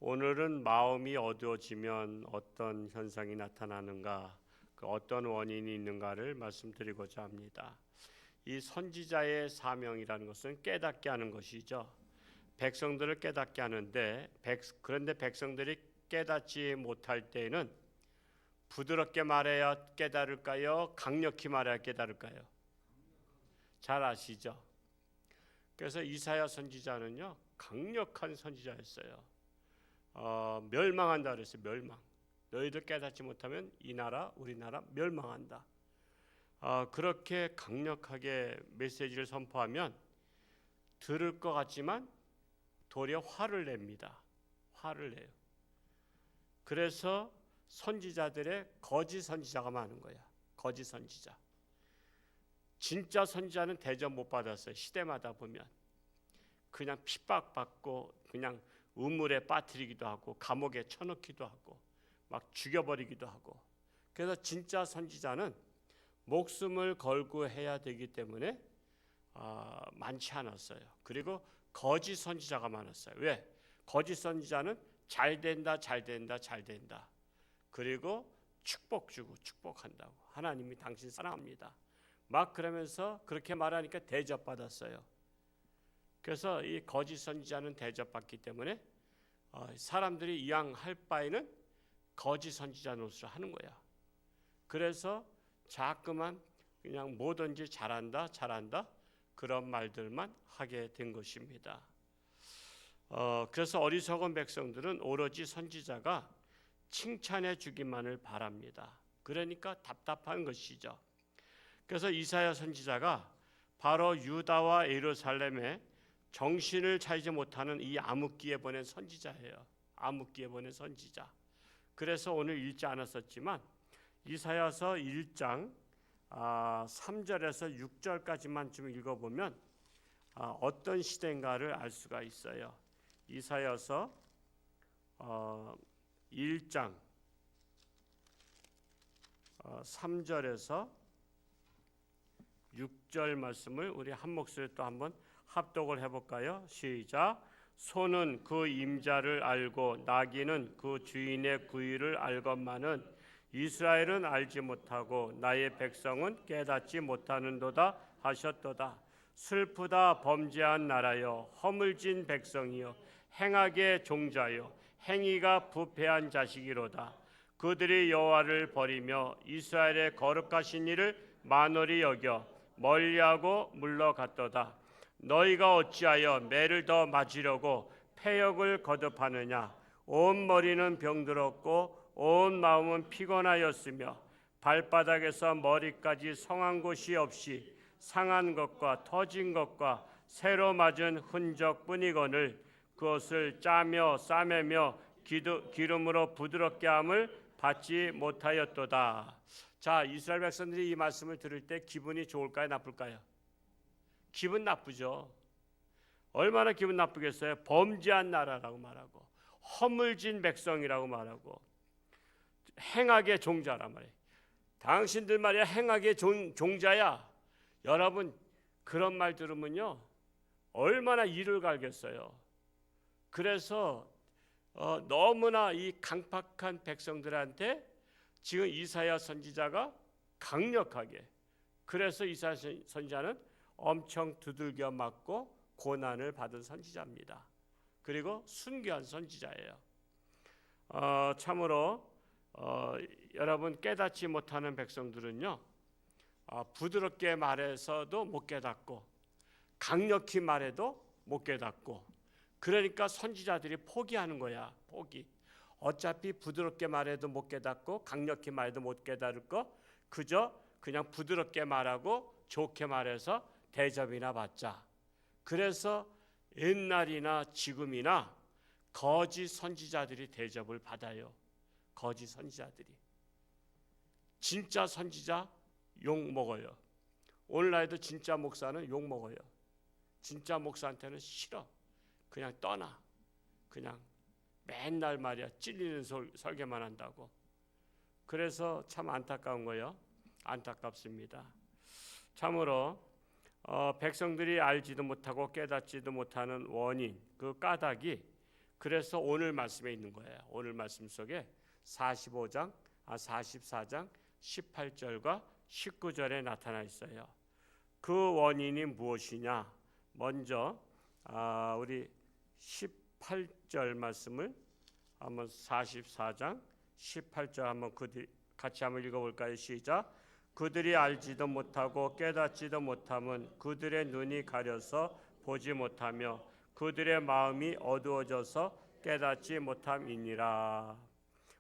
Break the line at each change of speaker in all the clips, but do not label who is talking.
오늘은 마음이 어두워지면 어떤 현상이 나타나는가, 그 어떤 원인이 있는가를 말씀드리고자 합니다. 이 선지자의 사명이라는 것은 깨닫게 하는 것이죠. 백성들을 깨닫게 하는데, 그런데 백성들이 깨닫지 못할 때에는 부드럽게 말해야 깨달을까요? 강력히 말해야 깨달을까요? 잘 아시죠? 그래서 이사야 선지자는요, 강력한 선지자였어요. 멸망한다 그랬어요. 멸망. 너희들 깨닫지 못하면 이 나라, 우리나라 멸망한다. 그렇게 강력하게 메시지를 선포하면 들을 것 같지만 도리어 화를 냅니다. 화를 내요. 그래서 선지자들의 거짓 선지자가 많은 거야. 거짓 선지자. 진짜 선지자는 대접 못 받았어요. 시대마다 보면 그냥 핍박받고 그냥 우물에 빠뜨리기도 하고 감옥에 쳐넣기도 하고 막 죽여버리기도 하고. 그래서 진짜 선지자는 목숨을 걸고 해야 되기 때문에 많지 않았어요. 그리고 거짓 선지자가 많았어요. 왜? 거짓 선지자는 잘 된다, 잘 된다, 잘 된다. 그리고 축복 주고 축복한다고. 하나님이 당신 사랑합니다. 막 그러면서 그렇게 말하니까 대접받았어요. 그래서 이 거짓 선지자는 대접받기 때문에 사람들이 이왕 할 바에는 거짓 선지자 노릇을 하는 거야. 그래서 자꾸만 그냥 뭐든지 잘한다, 잘한다 그런 말들만 하게 된 것입니다. 그래서 어리석은 백성들은 오로지 선지자가 칭찬해 주기만을 바랍니다. 그러니까 답답한 것이죠. 그래서 이사야 선지자가 바로 유다와 예루살렘에 정신을 차리지 못하는 이 암흑기에 보낸 선지자예요. 암흑기에 보낸 선지자. 그래서 오늘 읽지 않았었지만 이사야서 1장 3절에서 6절까지만 좀 읽어보면 어떤 시대인가를 알 수가 있어요. 이사야서 1장 3절에서 6절 말씀을 우리 한 목소리로 또 한번 합독을 해볼까요? 시작. 소는 그 임자를 알고 나귀는 그 주인의 구유를 알건만은 이스라엘은 알지 못하고 나의 백성은 깨닫지 못하는도다 하셨도다. 슬프다 범죄한 나라여, 허물진 백성이여, 행악의 종자여, 행위가 부패한 자식이로다. 그들이 여호와를 버리며 이스라엘의 거룩하신 이를 만홀히 여겨 멀리하고 물러갔도다. 너희가 어찌하여 매를 더 맞으려고 패역을 거듭하느냐. 온 머리는 병들었고 온 마음은 피곤하였으며 발바닥에서 머리까지 성한 곳이 없이 상한 것과 터진 것과 새로 맞은 흔적뿐이거늘 그것을 짜며 싸매며 기름으로 부드럽게 함을 받지 못하였도다. 자, 이스라엘 백성들이 이 말씀을 들을 때 기분이 좋을까요, 나쁠까요? 기분 나쁘죠. 얼마나 기분 나쁘겠어요. 범죄한 나라라고 말하고 허물진 백성이라고 말하고 행악의 종자란 말이에요. 당신들 말이야 행악의 종자야. 여러분 그런 말 들으면요 얼마나 이를 갈겠어요. 그래서 너무나 이 강팍한 백성들한테 지금 이사야 선지자가 강력하게, 그래서 이사야 선지자는 엄청 두들겨 맞고 고난을 받은 선지자입니다. 그리고 순교한 선지자예요. 참으로 여러분 깨닫지 못하는 백성들은요 부드럽게 말해서도 못 깨닫고 강력히 말해도 못 깨닫고, 그러니까 선지자들이 포기하는 거야. 포기. 어차피 부드럽게 말해도 못 깨닫고 강력히 말해도 못 깨달을 거 그저 그냥 부드럽게 말하고 좋게 말해서 대접이나 받자. 그래서 옛날이나 지금이나 거짓 선지자들이 대접을 받아요. 거짓 선지자들이. 진짜 선지자 욕 먹어요. 오늘날에도 진짜 목사는 욕 먹어요. 진짜 목사한테는 싫어. 그냥 떠나. 그냥 맨날 말이야 찔리는 설교만 한다고. 그래서 참 안타까운 거예요. 안타깝습니다. 참으로 백성들이 알지도 못하고 깨닫지도 못하는 원인, 그 까닭이 그래서 오늘 말씀에 있는 거예요. 오늘 말씀 속에 44장 18절과 19절에 나타나 있어요. 그 원인이 무엇이냐? 먼저 우리 18절 말씀을 한번 44장 18절 한번 같이 한번 읽어볼까요? 시작. 그들이 알지도 못하고 깨닫지도 못함은 그들의 눈이 가려서 보지 못하며 그들의 마음이 어두워져서 깨닫지 못함이니라.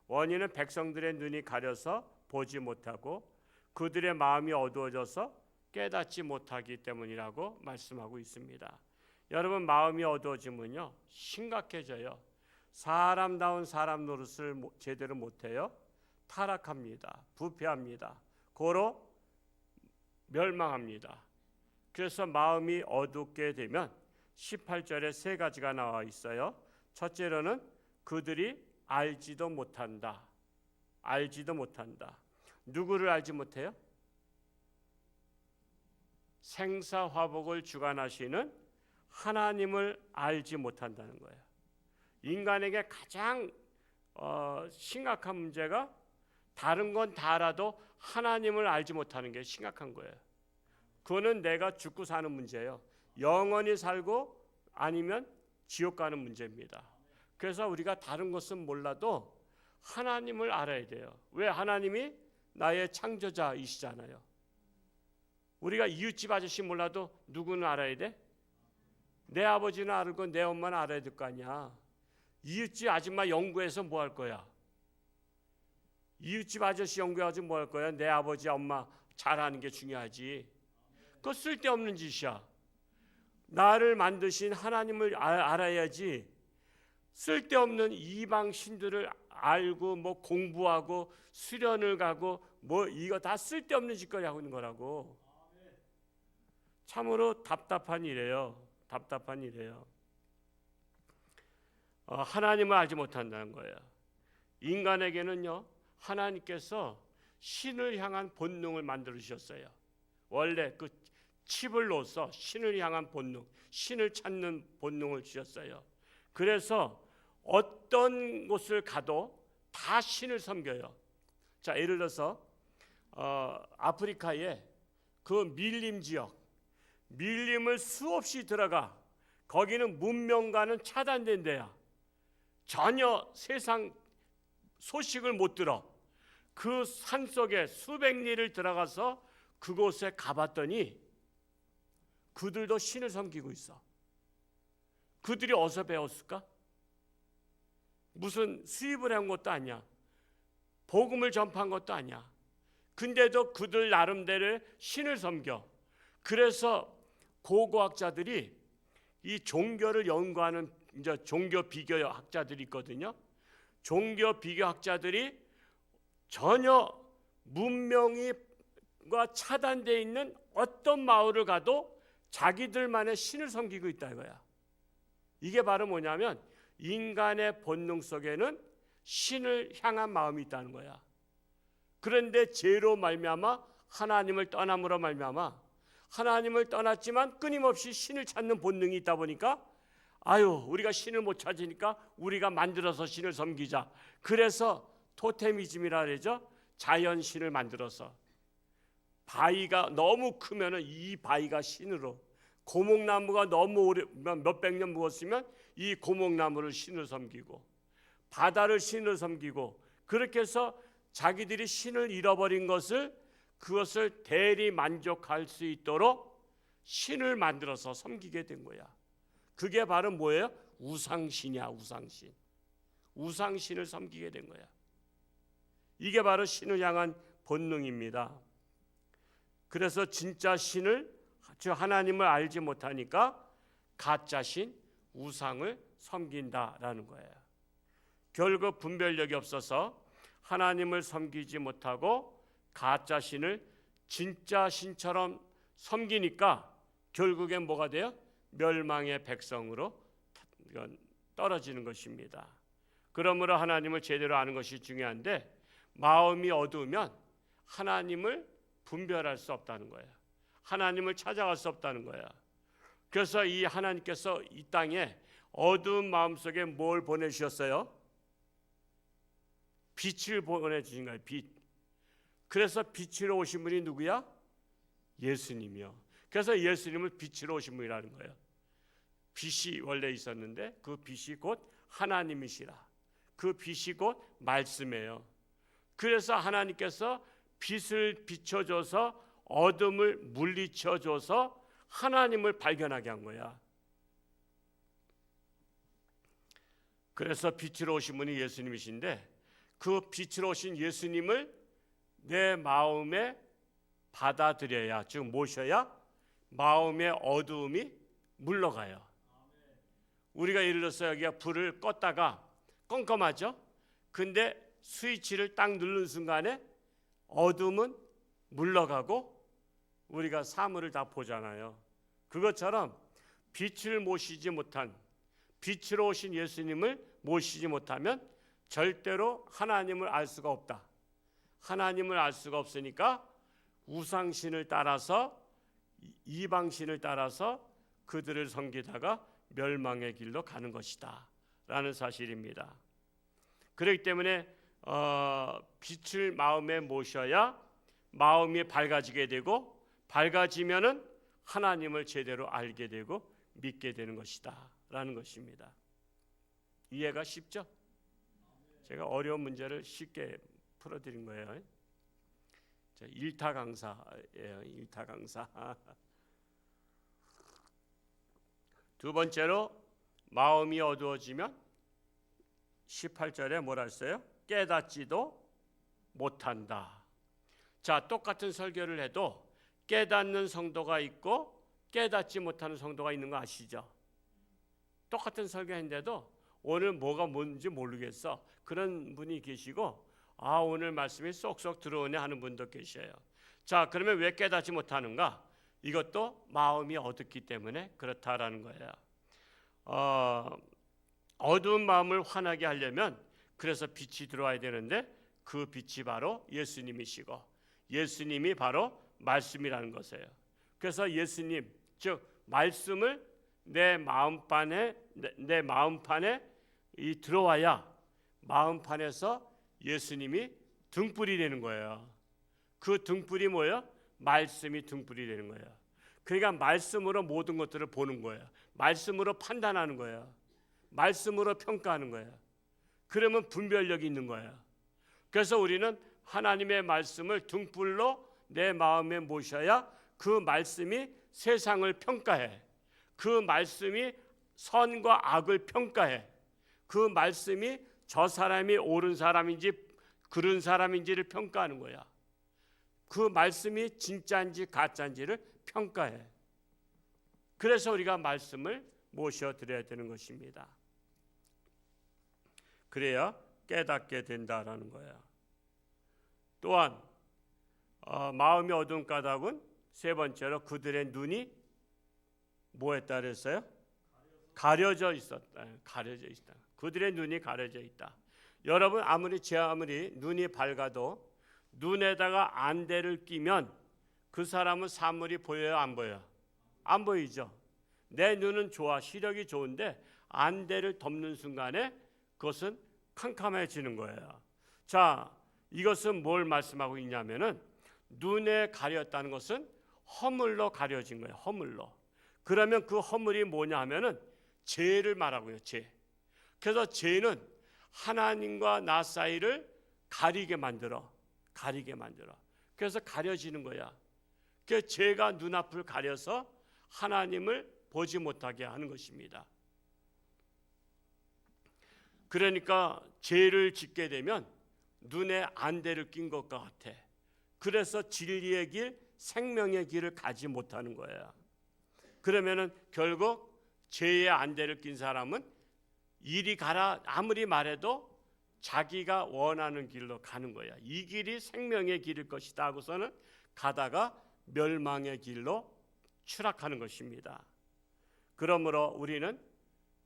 원인은 백성들의 눈이 가려서 보지 못하고 그들의 마음이 어두워져서 깨닫지 못하기 때문이라고 말씀하고 있습니다. 여러분, 마음이 어두워지면요 심각해져요. 사람다운 사람 노릇을 제대로 못해요. 타락합니다. 부패합니다. 고로 멸망합니다. 그래서 마음이 어둡게 되면 18절에 세 가지가 나와 있어요. 첫째로는 그들이 알지도 못한다. 알지도 못한다. 누구를 알지 못해요? 생사화복을 주관하시는 하나님을 알지 못한다는 거예요. 인간에게 가장 심각한 문제가 다른 건 다 알아도 하나님을 알지 못하는 게 심각한 거예요. 그거는 내가 죽고 사는 문제예요. 영원히 살고 아니면 지옥 가는 문제입니다. 그래서 우리가 다른 것은 몰라도 하나님을 알아야 돼요. 왜? 하나님이 나의 창조자이시잖아요. 우리가 이웃집 아저씨 몰라도 누구는 알아야 돼? 내 아버지는 알고 내 엄마는 알아야 될 거 아니야. 이웃집 아줌마 연구해서 뭐 할 거야? 이웃집 아저씨 연구해가지고 뭐 할 거야? 내 아버지 엄마 잘하는 게 중요하지. 그거 쓸데없는 짓이야. 나를 만드신 하나님을 알아야지. 쓸데없는 이방 신들을 알고 뭐 공부하고 수련을 가고 뭐 이거 다 쓸데없는 짓거리 하고 있는 거라고. 참으로 답답한 일이에요. 답답한 일이에요. 하나님을 알지 못한다는 거예요. 인간에게는요 하나님께서 신을 향한 본능을 만들어 주셨어요. 원래 그 칩을 넣어서 신을 향한 본능, 신을 찾는 본능을 주셨어요. 그래서 어떤 곳을 가도 다 신을 섬겨요. 자, 예를 들어서 아프리카에 그 밀림 지역, 밀림을 수없이 들어가. 거기는 문명과는 차단된 데야. 전혀 세상 소식을 못 들어. 그 산속에 수백 리를 들어가서 그곳에 가봤더니 그들도 신을 섬기고 있어. 그들이 어디서 배웠을까? 무슨 수입을 한 것도 아니야. 복음을 전파한 것도 아니야. 근데도 그들 나름대로 신을 섬겨. 그래서 고고학자들이 이 종교를 연구하는 이제 종교 비교학자들이 있거든요. 종교 비교학자들이 전혀 문명과 차단되어 있는 어떤 마을을 가도 자기들만의 신을 섬기고 있다 이거야. 이게 바로 뭐냐면 인간의 본능 속에는 신을 향한 마음이 있다는 거야. 그런데 죄로 말미암아 하나님을 떠남으로 말미암아 하나님을 떠났지만 끊임없이 신을 찾는 본능이 있다 보니까 우리가 신을 못 찾으니까 우리가 만들어서 신을 섬기자. 그래서 토테미즘이라 그러죠. 자연신을 만들어서 바위가 너무 크면은 이 바위가 신으로, 고목나무가 너무 오래 몇백 년 묵었으면 이 고목나무를 신을 섬기고 바다를 신을 섬기고 그렇게 해서 자기들이 신을 잃어버린 그것을 대리 만족할 수 있도록 신을 만들어서 섬기게 된 거야. 그게 바로 뭐예요? 우상신이야. 우상신. 우상신을 섬기게 된 거야. 이게 바로 신을 향한 본능입니다. 그래서 진짜 신을, 즉 하나님을 알지 못하니까 가짜신, 우상을 섬긴다라는 거예요. 결국 분별력이 없어서 하나님을 섬기지 못하고 가짜 신을 진짜 신처럼 섬기니까 결국엔 뭐가 돼요? 멸망의 백성으로 떨어지는 것입니다. 그러므로 하나님을 제대로 아는 것이 중요한데 마음이 어두우면 하나님을 분별할 수 없다는 거예요. 하나님을 찾아갈 수 없다는 거예요. 그래서 이 하나님께서 이 땅에 어두운 마음속에 뭘 보내주셨어요? 빛을 보내주신 거예요. 빛. 그래서 빛으로 오신 분이 누구야? 예수님이요. 그래서 예수님을 빛으로 오신 분이라는 거예요. 빛이 원래 있었는데 그 빛이 곧 하나님이시라. 그 빛이 곧 말씀이에요. 그래서 하나님께서 빛을 비춰줘서 어둠을 물리쳐줘서 하나님을 발견하게 한 거야. 그래서 빛으로 오신 분이 예수님이신데 그 빛으로 오신 예수님을 내 마음에 받아들여야, 즉 모셔야 마음의 어두움이 물러가요. 우리가 예를 들어서 여기가 불을 껐다가 껌껌하죠? 근데 스위치를 딱 누른 순간에 어둠은 물러가고 우리가 사물을 다 보잖아요. 그것처럼 빛을 모시지 못한, 빛으로 오신 예수님을 모시지 못하면 절대로 하나님을 알 수가 없다. 하나님을 알 수가 없으니까 우상신을 따라서, 이방신을 따라서 그들을 섬기다가 멸망의 길로 가는 것이다 라는 사실입니다. 그렇기 때문에 빛을 마음에 모셔야 마음이 밝아지게 되고, 밝아지면은 하나님을 제대로 알게 되고 믿게 되는 것이다 라는 것입니다. 이해가 쉽죠? 제가 어려운 문제를 쉽게 풀어드린 거예요. 일타 강사예요. 일타 강사. 두 번째로 마음이 어두워지면 18절에 뭐라 했어요? 깨닫지도 못한다. 자, 똑같은 설교를 해도 깨닫는 성도가 있고 깨닫지 못하는 성도가 있는 거 아시죠? 똑같은 설교인데도 오늘 뭐가 뭔지 모르겠어. 그런 분이 계시고, 아, 오늘 말씀이 쏙쏙 들어오네 하는 분도 계셔요. 자, 그러면 왜 깨닫지 못하는가? 이것도 마음이 어둡기 때문에 그렇다라는 거예요. 어두운 마음을 환하게 하려면 그래서 빛이 들어와야 되는데 그 빛이 바로 예수님이시고 예수님이 바로 말씀이라는 것이에요. 그래서 예수님, 즉 말씀을 내 마음판에 이 들어와야 마음판에서 예수님이 등불이 되는 거예요. 그 등불이 뭐예요? 말씀이 등불이 되는 거예요. 그러니까 말씀으로 모든 것들을 보는 거예요. 말씀으로 판단하는 거예요. 말씀으로 평가하는 거예요. 그러면 분별력이 있는 거예요. 그래서 우리는 하나님의 말씀을 등불로 내 마음에 모셔야 그 말씀이 세상을 평가해. 그 말씀이 선과 악을 평가해. 그 말씀이 저 사람이 옳은 사람인지 그른 사람인지를 평가하는 거야. 그 말씀이 진짜인지 가짜인지를 평가해. 그래서 우리가 말씀을 모셔드려야 되는 것입니다. 그래야 깨닫게 된다라는 거야. 또한 마음이 어두운 까닭은 세 번째로 그들의 눈이 뭐 했다 그랬어요? 가려져 있었다. 가려져 있다. 그들의 눈이 가려져 있다. 여러분 아무리 눈이 밝아도 눈에다가 안대를 끼면 그 사람은 사물이 보여요, 안 보여요? 안 보이죠. 내 눈은 좋아, 시력이 좋은데 안대를 덮는 순간에 그것은 캄캄해지는 거예요. 자, 이것은 뭘 말씀하고 있냐면은 눈에 가렸다는 것은 허물로 가려진 거예요. 허물로. 그러면 그 허물이 뭐냐 하면은 죄를 말하고요. 죄. 그래서 죄는 하나님과 나 사이를 가리게 만들어. 그래서 가려지는 거야. 그 죄가 눈앞을 가려서 하나님을 보지 못하게 하는 것입니다. 그러니까 죄를 짓게 되면 눈에 안대를 낀 것과 같아. 그래서 진리의 길, 생명의 길을 가지 못하는 거야. 그러면은 결국 죄의 안대를 낀 사람은 이리 가라 아무리 말해도 자기가 원하는 길로 가는 거야. 이 길이 생명의 길일 것이다 하고서는 가다가 멸망의 길로 추락하는 것입니다. 그러므로 우리는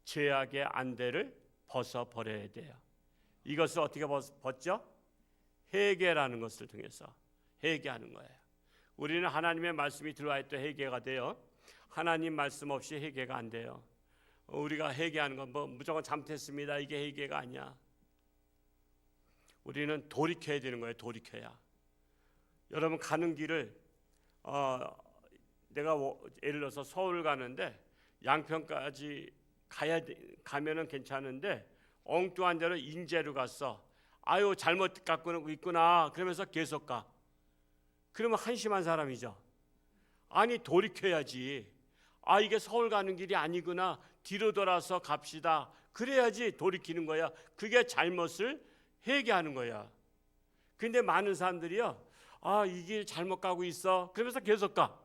죄악의 안대를 벗어버려야 돼요. 이것을 어떻게 벗죠? 회개라는 것을 통해서 회개하는 거예요. 우리는 하나님의 말씀이 들어와 있다 회개가 돼요. 하나님 말씀 없이 회개가 안 돼요. 우리가 회개하는 건 뭐 무조건 잘못했습니다 이게 회개가 아니야. 우리는 돌이켜야 되는 거예요. 돌이켜야. 여러분 가는 길을 내가 예를 들어서 서울 가는데 양평까지 가면은 괜찮은데 엉뚱한 데로 인제로 갔어. 아유 잘못 갖고 있구나 그러면서 계속 가. 그러면 한심한 사람이죠. 아니 돌이켜야지. 아 이게 서울 가는 길이 아니구나. 뒤로 돌아서 갑시다. 그래야지 돌이키는 거야. 그게 잘못을 회개하는 거야. 근데 많은 사람들이요. 아 이 길 잘못 가고 있어. 그러면서 계속 가.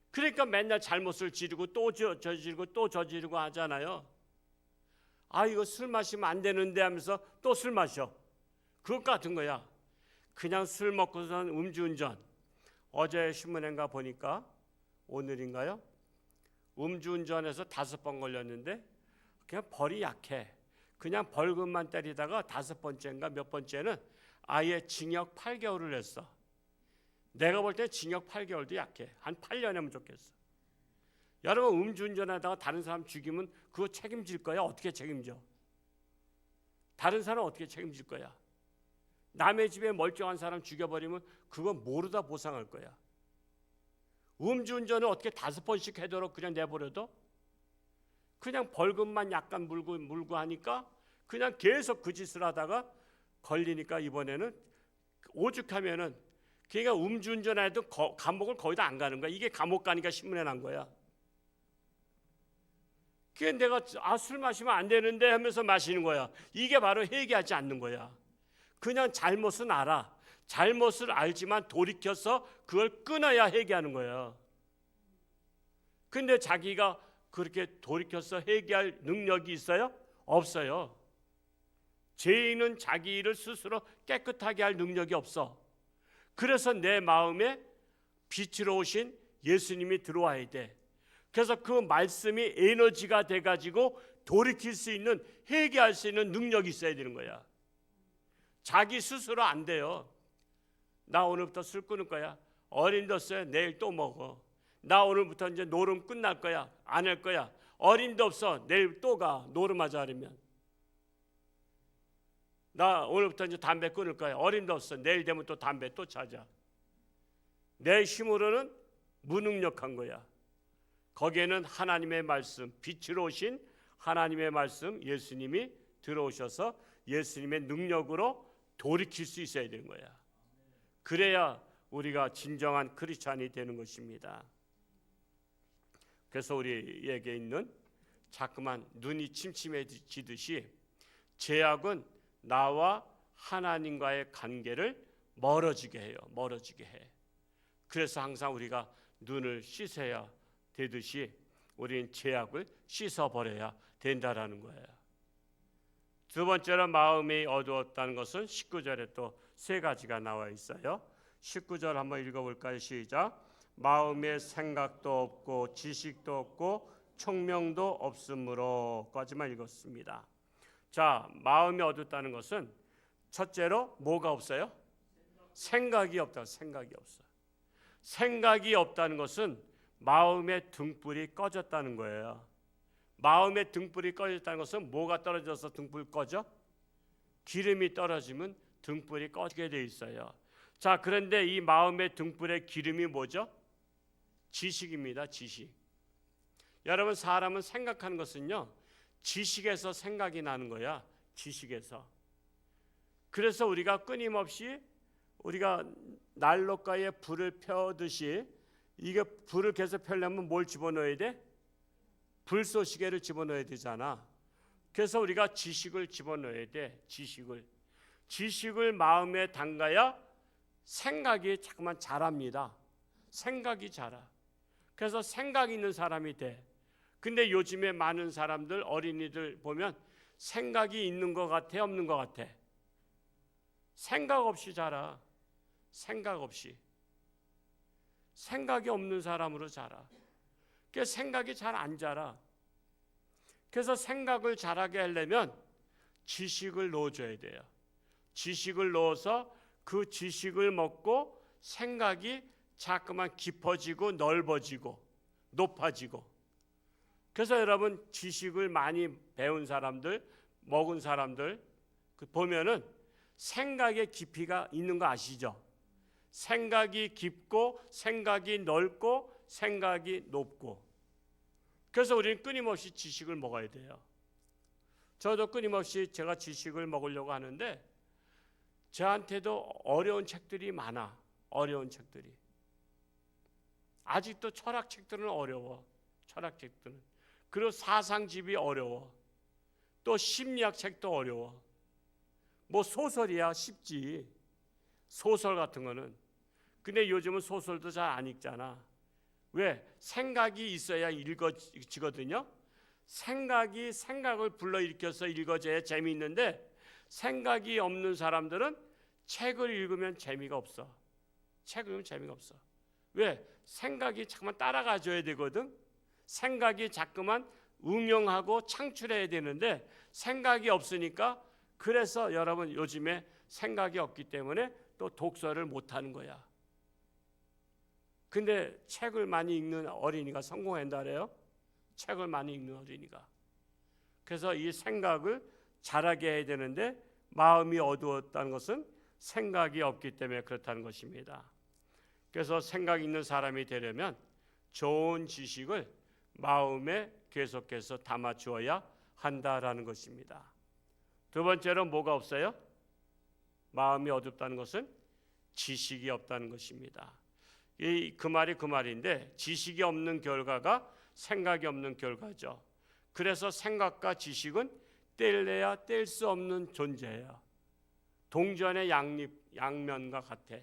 그러니까 맨날 잘못을 지르고 또 저지르고 또 저지르고 하잖아요. 아 이거 술 마시면 안 되는데 하면서 또 술 마셔. 그것 같은 거야. 그냥 술 먹고선 음주운전. 어제 신문인가 보니까 오늘인가요? 음주운전해서 5번 걸렸는데 그냥 벌이 약해. 그냥 벌금만 때리다가 5번째인가 몇 번째는 아예 징역 8개월을 했어. 내가 볼 때 징역 8개월도 약해. 한 8년 하면 좋겠어. 여러분 음주운전하다가 다른 사람 죽이면 그거 책임질 거야? 어떻게 책임져? 다른 사람 어떻게 책임질 거야? 남의 집에 멀쩡한 사람 죽여버리면 그건 모르다 보상할 거야. 음주운전을 어떻게 5번씩 하도록 그냥 내버려둬? 그냥 벌금만 약간 물고 하니까 그냥 계속 그 짓을 하다가 걸리니까 이번에는 오죽하면은 걔가 음주운전해도 감옥을 거의 다 안 가는 거야. 이게 감옥 가니까 신문에 난 거야. 그게 내가 술 마시면 안 되는데 하면서 마시는 거야. 이게 바로 회개하지 않는 거야. 그냥 잘못은 알아. 잘못을 알지만 돌이켜서 그걸 끊어야 회개하는 거야. 근데 자기가 그렇게 돌이켜서 회개할 능력이 있어요? 없어요. 죄인은 자기 일을 스스로 깨끗하게 할 능력이 없어. 그래서 내 마음에 빛으로 오신 예수님이 들어와야 돼. 그래서 그 말씀이 에너지가 돼가지고 돌이킬 수 있는, 회개할 수 있는 능력이 있어야 되는 거야. 자기 스스로 안 돼요. 나 오늘부터 술 끊을 거야. 어림도 없어요. 내일 또 먹어. 나 오늘부터 이제 노름 끝날 거야. 안 할 거야. 어림도 없어. 내일 또 가. 노름하자 하려면. 나 오늘부터 이제 담배 끊을 거야. 어림도 없어. 내일 되면 또 담배 또 찾아. 내 힘으로는 무능력한 거야. 거기에는 하나님의 말씀, 빛으로 오신 하나님의 말씀, 예수님이 들어오셔서 예수님의 능력으로 돌이킬 수 있어야 되는 거야. 그래야 우리가 진정한 크리스찬이 되는 것입니다. 그래서 우리에게 있는 자꾸만 눈이 침침해지듯이 죄악은 나와 하나님과의 관계를 멀어지게 해요. 멀어지게 해. 그래서 항상 우리가 눈을 씻어야 되듯이 우리는 죄악을 씻어버려야 된다라는 거예요. 두 번째로 마음이 어두웠다는 것은 19절에 또 3가지가 나와 있어요. 19절 한번 읽어볼까요? 시작. 마음에 생각도 없고 지식도 없고 총명도 없으므로까지만 읽었습니다. 자, 마음이 어둡다는 것은 첫째로 뭐가 없어요? 생각이 없다. 생각이 없어. 생각이 없다는 것은 마음의 등불이 꺼졌다는 거예요. 마음의 등불이 꺼졌다는 것은 뭐가 떨어져서 등불 꺼져? 기름이 떨어지면 등불이 꺼지게 돼 있어요. 자, 그런데 이 마음의 등불의 기름이 뭐죠? 지식입니다. 지식. 여러분, 사람은 생각하는 것은요, 지식에서 생각이 나는 거야. 지식에서. 그래서 우리가 끊임없이 우리가 난로가에 불을 펴듯이 이게 불을 계속 펴려면 뭘 집어넣어야 돼? 불쏘시개를 집어넣어야 되잖아. 그래서 우리가 지식을 집어넣어야 돼. 지식을 마음에 담가야 생각이 자꾸만 자랍니다. 생각이 자라. 그래서 생각 있는 사람이 돼. 근데 요즘에 많은 사람들, 어린이들 보면 생각이 있는 것 같아, 없는 것 같아? 생각 없이 자라. 생각 없이. 생각이 없는 사람으로 자라. 그래서 생각이 잘 안 자라. 그래서 생각을 잘하게 하려면 지식을 넣어줘야 돼요. 지식을 넣어서 그 지식을 먹고 생각이 자꾸만 깊어지고 넓어지고 높아지고, 그래서 여러분 지식을 많이 배운 사람들, 먹은 사람들 보면은 생각의 깊이가 있는 거 아시죠? 생각이 깊고 생각이 넓고 생각이 높고. 그래서 우리는 끊임없이 지식을 먹어야 돼요. 저도 끊임없이 제가 지식을 먹으려고 하는데 저한테도 어려운 책들이 많아. 어려운 책들이. 아직도 철학책들은 어려워. 철학책들은. 그리고 사상집이 어려워. 또 심리학 책도 어려워. 뭐 소설이야 쉽지. 소설 같은 거는. 근데 요즘은 소설도 잘 안 읽잖아. 왜? 생각이 있어야 읽어지거든요. 생각이 생각을 불러일으켜서 읽어져야 재미있는데 생각이 없는 사람들은 책을 읽으면 재미가 없어. 책을 읽으면 재미가 없어. 왜? 생각이 자꾸만 따라가줘야 되거든. 생각이 자꾸만 응용하고 창출해야 되는데 생각이 없으니까 그래서 여러분 요즘에 생각이 없기 때문에 또 독서를 못하는 거야. 근데 책을 많이 읽는 어린이가 성공한다 그래요? 책을 많이 읽는 어린이가. 그래서 이 생각을 잘하게 해야 되는데 마음이 어두웠다는 것은 생각이 없기 때문에 그렇다는 것입니다. 그래서 생각 있는 사람이 되려면 좋은 지식을 마음에 계속해서 담아 주어야 한다라는 것입니다. 두 번째로 뭐가 없어요? 마음이 어둡다는 것은 지식이 없다는 것입니다. 그 말이 그 말인데 지식이 없는 결과가 생각이 없는 결과죠. 그래서 생각과 지식은 뗄래야 뗄 수 없는 존재예요. 동전의 양면과 같아.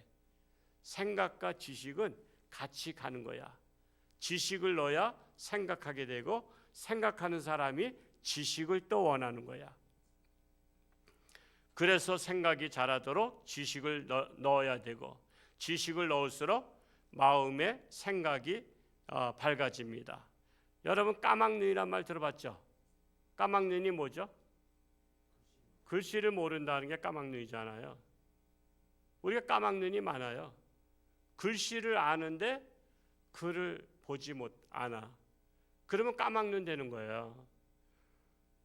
생각과 지식은 같이 가는 거야. 지식을 넣어야 생각하게 되고 생각하는 사람이 지식을 또 원하는 거야. 그래서 생각이 자라도록 지식을 넣어야 되고 지식을 넣을수록 마음의 생각이 밝아집니다. 여러분 까막눈이란 말 들어봤죠? 까막눈이 뭐죠? 글씨를 모른다는 게 까막눈이잖아요. 우리가 까막눈이 많아요. 글씨를 아는데 글을 보지 않아. 그러면 까막눈 되는 거예요.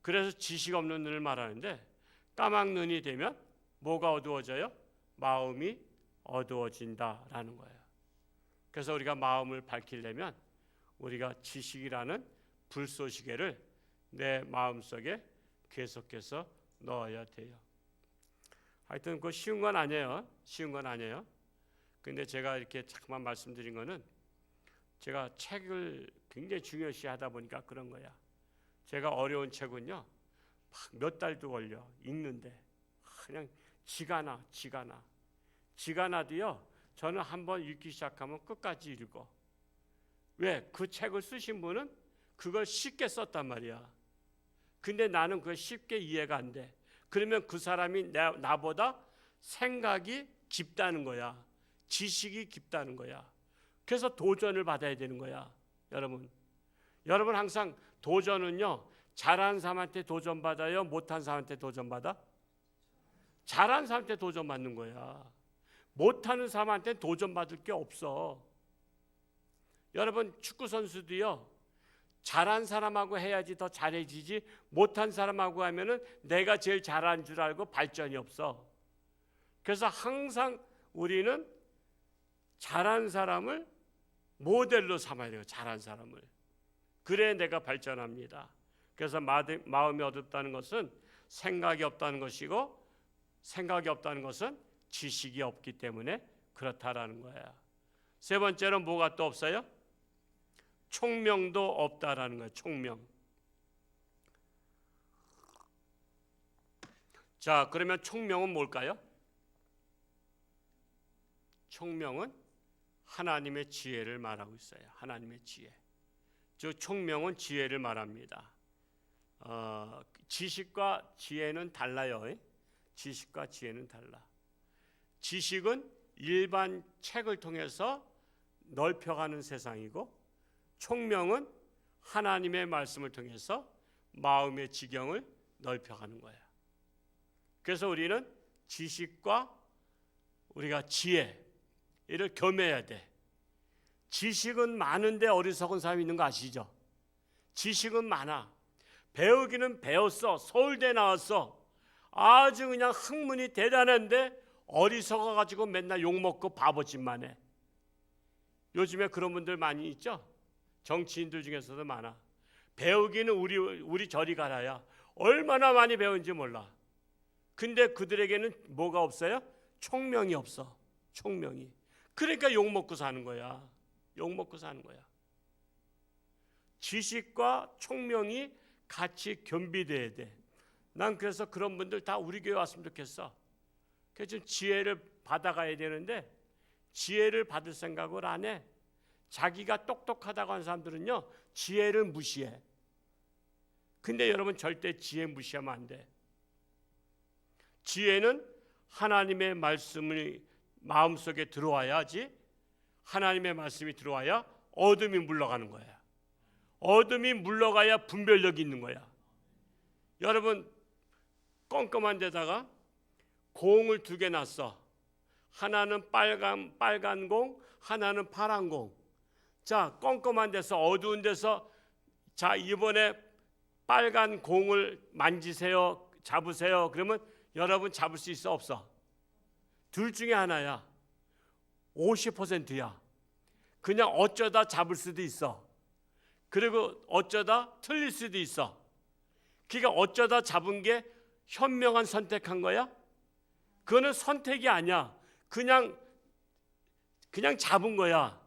그래서 지식 없는 눈을 말하는데 까막눈이 되면 뭐가 어두워져요? 마음이 어두워진다라는 거예요. 그래서 우리가 마음을 밝히려면 우리가 지식이라는 불쏘시개를 내 마음속에 계속해서 넣어야 돼요. 하여튼 그거 쉬운 건 아니에요. 쉬운 건 아니에요. 근데 제가 이렇게 자꾸만 말씀드린 거는 제가 책을 굉장히 중요시 하다 보니까 그런 거야. 제가 어려운 책은요 몇 달도 걸려 읽는데 그냥 지가 나도요 저는 한번 읽기 시작하면 끝까지 읽어. 왜? 그 책을 쓰신 분은 그걸 쉽게 썼단 말이야. 근데 나는 그걸 쉽게 이해가 안 돼. 그러면 그 사람이 나보다 생각이 깊다는 거야. 지식이 깊다는 거야. 그래서 도전을 받아야 되는 거야. 여러분 항상 도전은요 잘하는 사람한테 도전받아요? 못한 사람한테 도전받아? 잘하는 사람한테 도전받는 거야. 못하는 사람한테 도전받을 게 없어. 여러분 축구 선수도요 잘한 사람하고 해야지 더 잘해지지 못한 사람하고 하면은 내가 제일 잘한 줄 알고 발전이 없어. 그래서 항상 우리는 잘한 사람을 모델로 삼아야 돼요. 잘한 사람을. 그래 내가 발전합니다. 그래서 마음이 어둡다는 것은 생각이 없다는 것이고 생각이 없다는 것은 지식이 없기 때문에 그렇다라는 거야. 세 번째로 뭐가 또 없어요? 총명도 없다라는 거예요. 총명. 자, 그러면 총명은 뭘까요? 총명은 하나님의 지혜를 말하고 있어요. 하나님의 지혜. 즉 총명은 지혜를 말합니다. 지식과 지혜는 달라요. 지식과 지혜는 달라. 지식은 일반 책을 통해서 넓혀가는 세상이고 총명은 하나님의 말씀을 통해서 마음의 지경을 넓혀가는 거예요. 그래서 우리는 지식과 우리가 지혜를 겸해야 돼. 지식은 많은데 어리석은 사람이 있는 거 아시죠? 지식은 많아. 배우기는 배웠어. 서울대 나왔어. 아주 그냥 학문이 대단한데 어리석어가지고 맨날 욕먹고 바보짓만 해. 요즘에 그런 분들 많이 있죠? 정치인들 중에서도 많아. 배우기는 우리 저리 가라야. 얼마나 많이 배운지 몰라. 근데 그들에게는 뭐가 없어요? 총명이 없어. 총명이. 그러니까 욕먹고 사는 거야. 욕먹고 사는 거야. 지식과 총명이 같이 겸비돼야 돼. 난 그래서 그런 분들 다 우리 교회 왔으면 좋겠어. 그래서 좀 지혜를 받아가야 되는데 지혜를 받을 생각을 안 해. 자기가 똑똑하다고 하는 사람들은요, 지혜를 무시해. 근데 여러분 절대 지혜 무시하면 안 돼. 지혜는 하나님의 말씀이 마음속에 들어와야지. 하나님의 말씀이 들어와야 어둠이 물러가는 거야. 어둠이 물러가야 분별력이 있는 거야. 여러분 껌껌한 데다가 공을 2개 놨어. 하나는 빨간 공, 하나는 파란 공. 자, 껌껌한 데서 어두운 데서 자, 이번에 빨간 공을 만지세요. 잡으세요. 그러면 여러분 잡을 수 있어 없어? 둘 중에 하나야. 50%야. 그냥 어쩌다 잡을 수도 있어. 그리고 어쩌다 틀릴 수도 있어. 그러니까 어쩌다 잡은 게 현명한 선택한 거야? 그거는 선택이 아니야. 그냥 잡은 거야.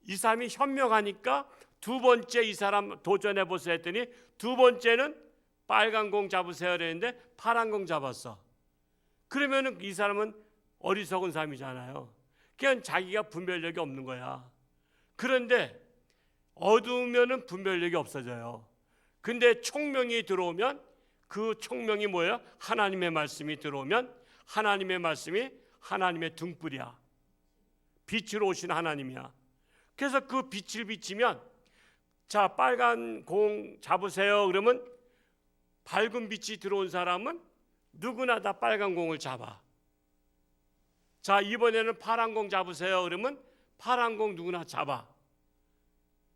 이 사람이 현명하니까 2번째 이 사람 도전해 보세요 했더니 2번째는 빨간 공 잡으세요 그랬는데 파란 공 잡았어. 그러면은 이 사람은 어리석은 사람이잖아요. 그냥 자기가 분별력이 없는 거야. 그런데 어두우면은 분별력이 없어져요. 근데 총명이 들어오면 그 총명이 뭐예요? 하나님의 말씀이 들어오면 하나님의 말씀이 하나님의 등불이야. 빛으로 오신 하나님이야. 그래서 그 빛을 비치면 자, 빨간 공 잡으세요 그러면 밝은 빛이 들어온 사람은 누구나 다 빨간 공을 잡아. 자, 이번에는 파란 공 잡으세요 그러면 파란 공 누구나 잡아.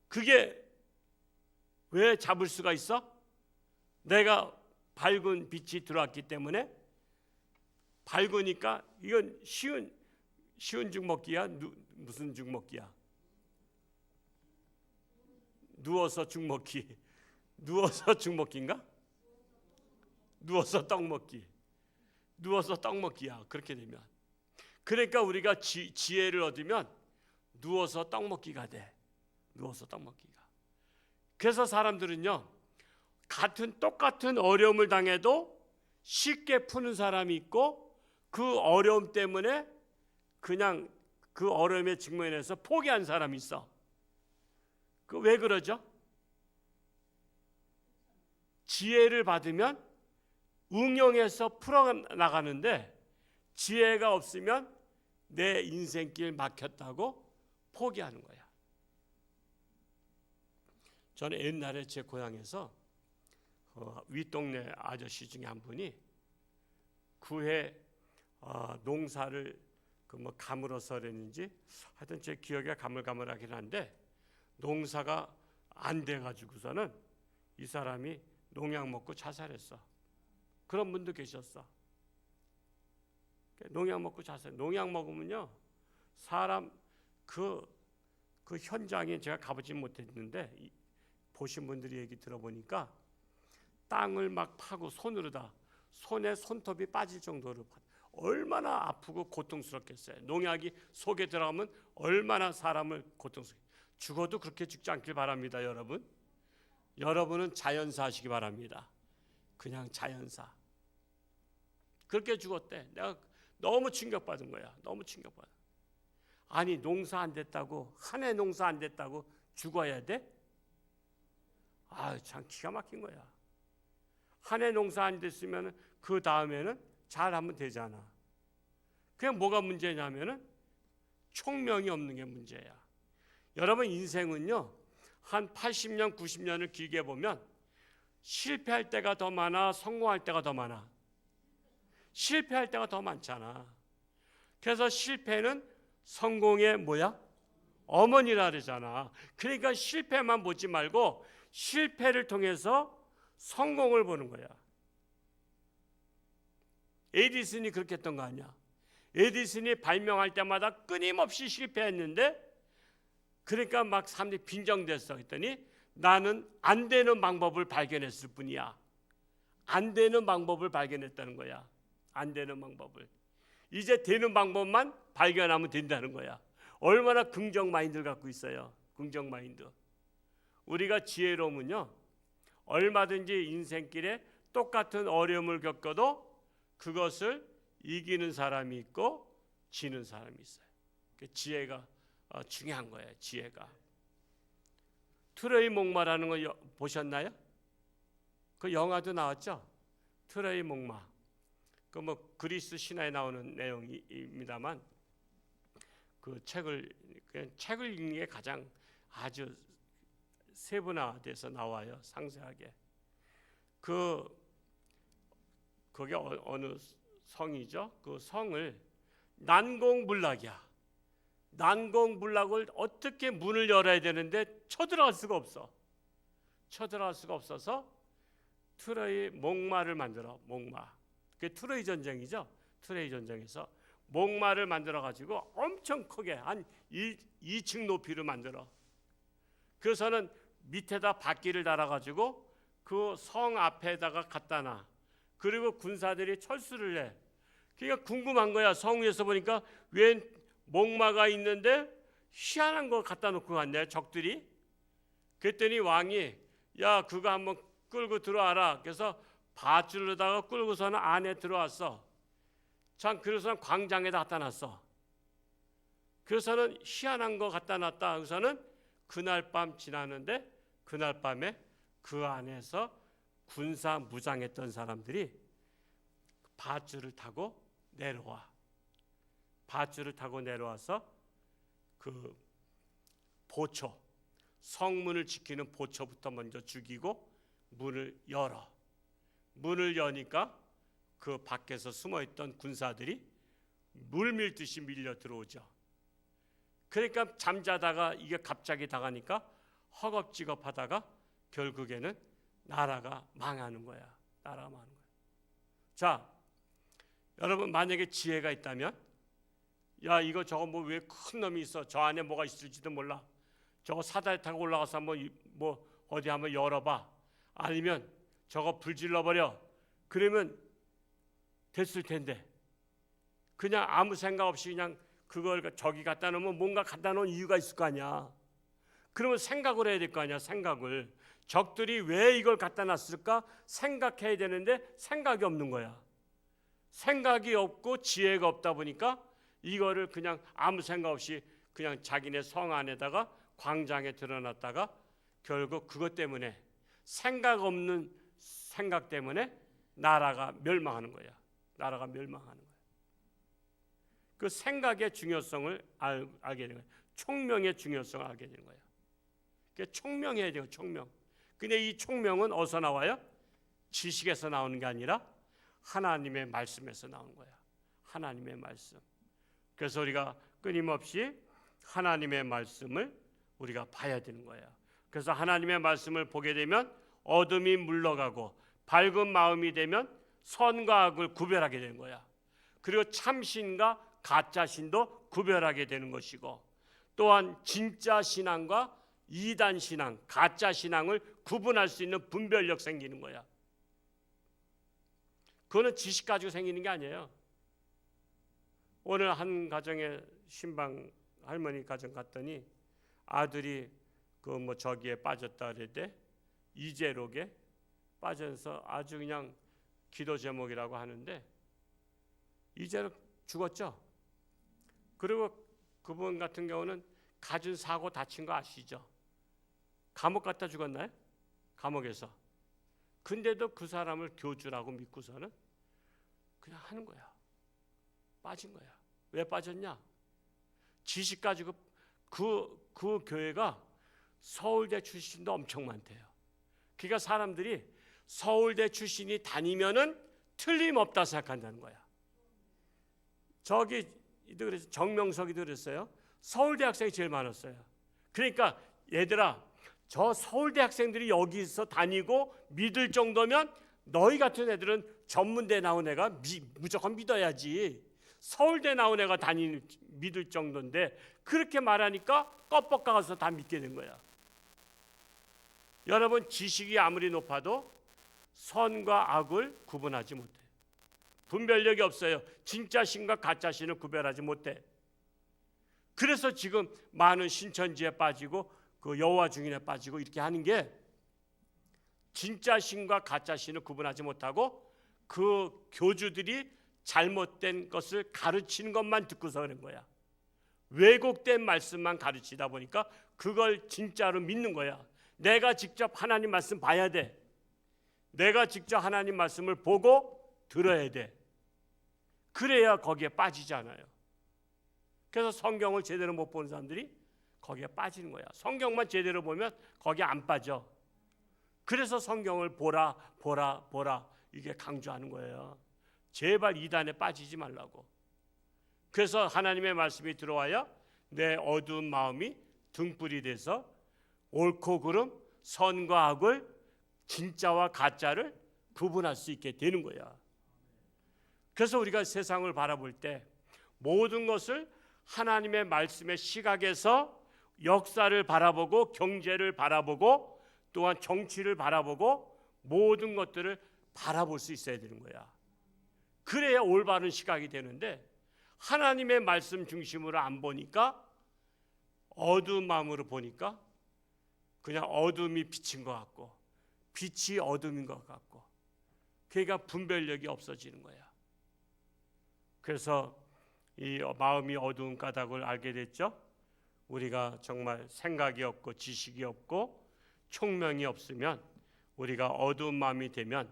그게 왜 잡을 수가 있어? 내가 밝은 빛이 들어왔기 때문에. 밝으니까 이건 쉬운 죽 먹기야? 무슨 죽 먹기야? 누워서 죽 먹기. 누워서 죽 먹기인가? 누워서 떡 먹기. 누워서 떡 먹기야. 그렇게 되면. 그러니까 우리가 지혜를 얻으면 누워서 떡 먹기가 돼. 누워서 떡 먹기가. 그래서 사람들은요, 똑같은 어려움을 당해도 쉽게 푸는 사람이 있고 그 어려움 때문에 그냥 그 어려움에 직면해서 포기한 사람이 있어. 그 왜 그러죠? 지혜를 받으면 응용해서 풀어나가는데 지혜가 없으면 내 인생길 막혔다고 포기하는 거야. 저는 옛날에 제 고향에서 윗동네 아저씨 중에 한 분이 그해 농사를 가물어서 그랬는지 하여튼 제 기억에 가물가물하긴 한데 농사가 안 돼가지고서는 이 사람이 농약 먹고 자살했어. 그런 분도 계셨어. 농약 먹고 자살. 농약 먹으면요 사람 그 현장에 제가 가보지 못했는데 보신 분들이 얘기 들어보니까 땅을 막 파고 손으로 다 손에 손톱이 빠질 정도로 얼마나 아프고 고통스럽겠어요. 농약이 속에 들어가면 얼마나 사람을 고통스럽게. 죽어도 그렇게 죽지 않길 바랍니다. 여러분. 여러분은 자연사 하시기 바랍니다. 그냥 자연사. 그렇게 죽었대. 내가 너무 충격받은 거야. 너무 충격받아. 아니 농사 안 됐다고 한 해 농사 안 됐다고 죽어야 돼? 아, 참 기가 막힌 거야. 한 해 농사 안 됐으면 그 다음에는 잘하면 되잖아. 그게 뭐가 문제냐면은 총명이 없는 게 문제야. 여러분 인생은요 한 80년 90년을 길게 보면 실패할 때가 더 많아 성공할 때가 더 많아? 실패할 때가 더 많잖아. 그래서 실패는 성공의 뭐야? 어머니라 그러잖아. 그러니까 실패만 보지 말고 실패를 통해서 성공을 보는 거야. 에디슨이 그렇게 했던 거 아니야. 에디슨이 발명할 때마다 끊임없이 실패했는데, 그러니까 막 사람들이 빈정댔어. 했더니 나는 안 되는 방법을 발견했을 뿐이야. 안 되는 방법을 발견했다는 거야. 안 되는 방법을. 이제 되는 방법만 발견하면 된다는 거야. 얼마나 긍정 마인드를 갖고 있어요. 긍정 마인드. 우리가 지혜로우면요, 얼마든지 인생길에 똑같은 어려움을 겪어도 그것을 이기는 사람이 있고 지는 사람이 있어요. 지혜가 중요한 거예요. 지혜가. 트로이 목마라는 거 보셨나요? 그 영화도 나왔죠. 트로이 목마. 그 뭐 그리스 신화에 나오는 내용입니다만, 그 책을 읽는 게 가장 아주 세분화돼서 나와요. 상세하게. 그게 어느 성이죠? 그 성을 난공불락이야. 난공불락을 어떻게 문을 열어야 되는데 쳐들어갈 수가 없어. 쳐들어갈 수가 없어서 트로이 목마를 만들어. 목마. 그게 트로이 전쟁이죠. 트로이 전쟁에서 목마를 만들어 가지고 엄청 크게 한 2층 높이로 만들어. 그래서는 밑에다 바퀴를 달아 가지고 그 성 앞에다가 갖다 놔. 그리고 군사들이 철수를 해. 그러니까 궁금한 거야. 성 위에서 보니까 웬 목마가 있는데 희한한 거 갖다 놓고 갔네, 적들이. 그랬더니 왕이 야, 그거 한번 끌고 들어와라. 그래서 밧줄로다가 끌고서는 안에 들어왔어. 참, 그래서 광장에다 갖다 놨어. 그래서는 희한한 거 갖다 놨다. 그래서는 그날 밤 지나는데, 그날 밤에 그 안에서 군사 무장했던 사람들이 밧줄을 타고 내려와. 밧줄을 타고 내려와서 그 보초, 성문을 지키는 보초부터 먼저 죽이고 문을 열어. 문을 여니까 그 밖에서 숨어있던 군사들이 물밀듯이 밀려 들어오죠. 그러니까 잠자다가 이게 갑자기 다가니까 허겁지겁하다가 결국에는 나라가 망하는 거야. 나라가 망하는 거야. 자, 여러분, 만약에 지혜가 있다면, 야, 이거 저거 뭐 왜 큰 놈이 있어? 저 안에 뭐가 있을지도 몰라. 저거 사다리 타고 올라가서 한번 뭐 어디 한번 열어봐. 아니면 저거 불질러 버려. 그러면 됐을 텐데, 그냥 아무 생각 없이 그냥 그걸 저기 갖다 놓으면 뭔가 갖다 놓은 이유가 있을 거 아니야. 그러면 생각을 해야 될 거 아니야. 생각을. 적들이 왜 이걸 갖다 놨을까 생각해야 되는데 생각이 없는 거야. 생각이 없고 지혜가 없다 보니까 이거를 그냥 아무 생각 없이 그냥 자기네 성 안에다가 광장에 드러났다가 결국 그것 때문에, 생각 없는 생각 때문에 나라가 멸망하는 거야. 나라가 멸망하는 거야. 그 생각의 중요성을 알게 되는 거야. 총명의 중요성을 알게 되는 거야. 그러니까 총명해야 돼요. 총명. 근데 이 총명은 어디서 나와요? 지식에서 나오는 게 아니라 하나님의 말씀에서 나오는 거야. 하나님의 말씀. 그래서 우리가 끊임없이 하나님의 말씀을 우리가 봐야 되는 거야. 그래서 하나님의 말씀을 보게 되면 어둠이 물러가고 밝은 마음이 되면 선과 악을 구별하게 되는 거야. 그리고 참신과 가짜신도 구별하게 되는 것이고, 또한 진짜 신앙과 이단 신앙, 가짜 신앙을 구분할 수 있는 분별력 생기는 거야. 그거는 지식 가지고 생기는 게 아니에요. 오늘 한 가정에 신방 할머니 가정 갔더니 아들이 그 뭐 저기에 빠졌다 그랬대. 이재록에 빠져서 아주 그냥 기도 제목이라고 하는데, 이재록 죽었죠. 그리고 그분 같은 경우는 가진 사고 다친 거 아시죠? 감옥 갔다 죽었나요? 감옥에서. 근데도 그 사람을 교주라고 믿고서는 그냥 하는 거야. 빠진 거야. 왜 빠졌냐? 지식 가지고 그 교회가 서울대 출신도 엄청 많대요. 그러니까 사람들이 서울대 출신이 다니면은 틀림없다 생각한다는 거야. 저기도 그래서 정명석이도 그랬어요. 서울대 학생이 제일 많았어요. 그러니까 얘들아, 저 서울대 학생들이 여기서 다니고 믿을 정도면 너희 같은 애들은 전문대 나온 애가 무조건 믿어야지. 서울대 나온 애가 믿을 정도인데 그렇게 말하니까 껍벅 가서 다 믿게 된 거야. 여러분, 지식이 아무리 높아도 선과 악을 구분하지 못해. 분별력이 없어요. 진짜 신과 가짜 신을 구별하지 못해. 그래서 지금 많은 신천지에 빠지고 그 여호와 증인에 빠지고 이렇게 하는 게 진짜 신과 가짜 신을 구분하지 못하고 그 교주들이 잘못된 것을 가르치는 것만 듣고서 그런 거야. 왜곡된 말씀만 가르치다 보니까 그걸 진짜로 믿는 거야. 내가 직접 하나님 말씀 봐야 돼. 내가 직접 하나님 말씀을 보고 들어야 돼. 그래야 거기에 빠지지 않아요. 그래서 성경을 제대로 못 보는 사람들이 거기에 빠지는 거야. 성경만 제대로 보면 거기에 안 빠져. 그래서 성경을 보라 이게 강조하는 거예요. 제발 이단에 빠지지 말라고. 그래서 하나님의 말씀이 들어와야 내 어두운 마음이 등불이 돼서 옳고 그름, 선과 악을, 진짜와 가짜를 구분할 수 있게 되는 거야. 그래서 우리가 세상을 바라볼 때 모든 것을 하나님의 말씀의 시각에서 역사를 바라보고 경제를 바라보고 또한 정치를 바라보고 모든 것들을 바라볼 수 있어야 되는 거야. 그래야 올바른 시각이 되는데 하나님의 말씀 중심으로 안 보니까 어두운 마음으로 보니까 그냥 어둠이 빛인 것 같고 빛이 어둠인 것 같고 그러니까 분별력이 없어지는 거야. 그래서 이 마음이 어두운 까닭을 알게 됐죠. 우리가 정말 생각이 없고 지식이 없고 총명이 없으면 우리가 어두운 마음이 되면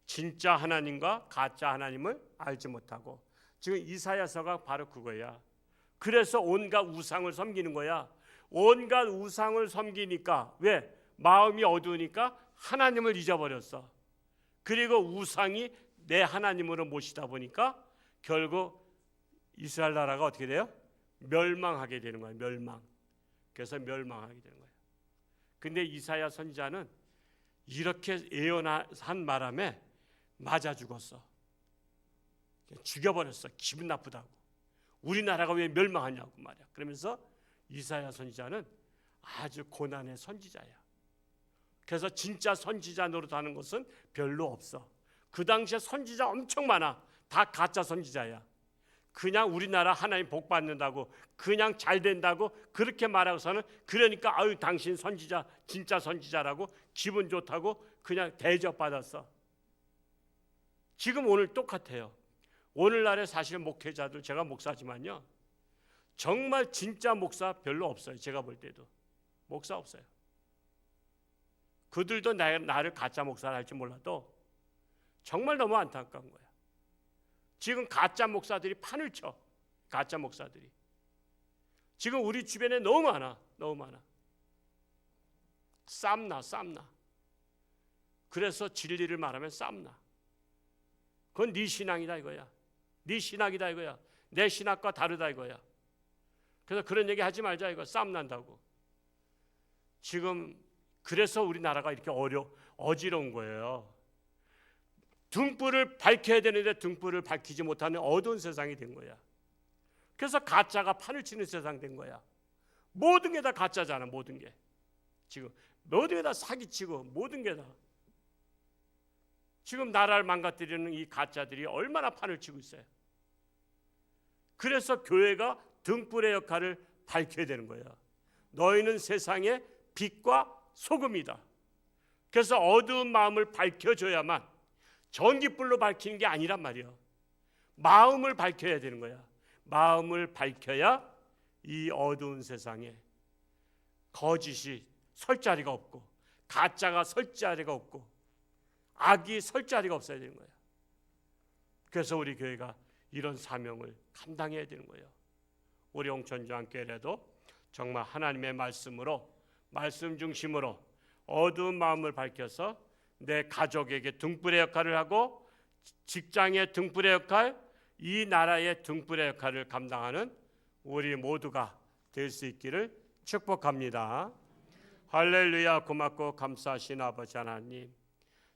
진짜 하나님과 가짜 하나님을 알지 못하고 지금 이사야서가 바로 그거야. 그래서 온갖 우상을 섬기는 거야. 온갖 우상을 섬기니까 왜? 마음이 어두우니까 하나님을 잊어버렸어. 그리고 우상이 내 하나님으로 모시다 보니까 결국 이스라엘 나라가 어떻게 돼요? 멸망하게 되는 거야. 멸망. 그래서 멸망하게 되는 거야. 근데 이사야 선지자는 이렇게 예언한 바람에 맞아 죽었어. 죽여버렸어. 기분 나쁘다고. 우리나라가 왜 멸망하냐고 말이야. 그러면서 이사야 선지자는 아주 고난의 선지자야. 그래서 진짜 선지자 노릇하는 것은 별로 없어. 그 당시에 선지자 엄청 많아. 다 가짜 선지자야. 그냥 우리나라 하나님 복 받는다고 그냥 잘 된다고 그렇게 말하고서는 그러니까 아유 당신 선지자 진짜 선지자라고 기분 좋다고 그냥 대접받았어. 지금 오늘 똑같아요. 오늘날에 사실 목회자들 제가 목사지만요 정말 진짜 목사 별로 없어요. 제가 볼 때도 목사 없어요. 그들도 나를 가짜 목사를 할지 몰라도 정말 너무 안타까운 거야. 지금 가짜 목사들이 판을 쳐. 가짜 목사들이 지금 우리 주변에 너무 많아. 너무 많아. 쌈나. 그래서 진리를 말하면 쌈나. 그건 네 신앙이다 이거야. 네 신학이다 이거야. 내 신학과 다르다 이거야. 그래서 그런 얘기 하지 말자 이거. 쌈난다고. 지금 그래서 우리나라가 이렇게 어지러운 거예요. 등불을 밝혀야 되는데 등불을 밝히지 못하는 어두운 세상이 된 거야. 그래서 가짜가 판을 치는 세상 된 거야. 모든 게 다 가짜잖아. 모든 게 지금 모든 게 다 사기치고 모든 게 다 지금 나라를 망가뜨리는 이 가짜들이 얼마나 판을 치고 있어요. 그래서 교회가 등불의 역할을 밝혀야 되는 거야. 너희는 세상의 빛과 소금이다. 그래서 어두운 마음을 밝혀줘야만 전깃불로 밝히는 게 아니란 말이야. 마음을 밝혀야 되는 거야. 마음을 밝혀야 이 어두운 세상에 거짓이 설 자리가 없고 가짜가 설 자리가 없고 악이 설 자리가 없어야 되는 거야. 그래서 우리 교회가 이런 사명을 감당해야 되는 거예요. 우리 홍천주한교회라도 정말 하나님의 말씀으로 말씀 중심으로 어두운 마음을 밝혀서 내 가족에게 등불의 역할을 하고 직장의 등불의 역할, 이 나라의 등불의 역할을 감당하는 우리 모두가 될 수 있기를 축복합니다. 할렐루야. 고맙고 감사하신 아버지 하나님,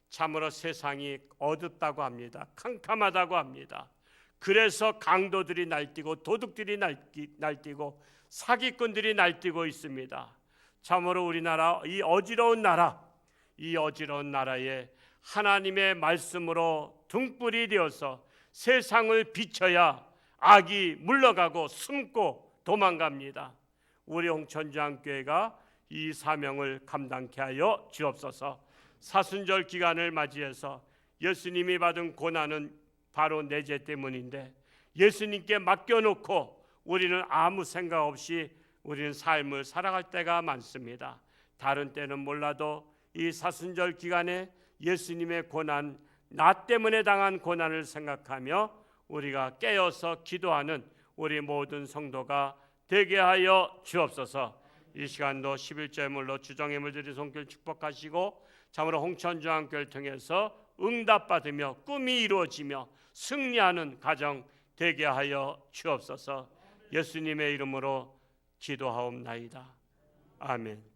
참으로 세상이 어둡다고 합니다. 캄캄하다고 합니다. 그래서 강도들이 날뛰고 도둑들이 날뛰고 사기꾼들이 날뛰고 있습니다. 참으로 우리나라 이 어지러운 나라에 하나님의 말씀으로 등불이 되어서 세상을 비춰야 악이 물러가고 숨고 도망갑니다. 우리 홍천주안교회가 이 사명을 감당케 하여 주옵소서. 사순절 기간을 맞이해서 예수님이 받은 고난은 바로 내 죄 때문인데 예수님께 맡겨놓고 우리는 아무 생각 없이 우리는 삶을 살아갈 때가 많습니다. 다른 때는 몰라도 이 사순절 기간에 예수님의 고난, 나 때문에 당한 고난을 생각하며 우리가 깨어서 기도하는 우리 모든 성도가 되게 하여 주옵소서. 이 시간도 11제물로 주정의 물들이 손길 축복하시고 참으로 홍천주안교회를 통해서 응답받으며 꿈이 이루어지며 승리하는 가정 되게 하여 주옵소서. 예수님의 이름으로 기도하옵나이다. 아멘.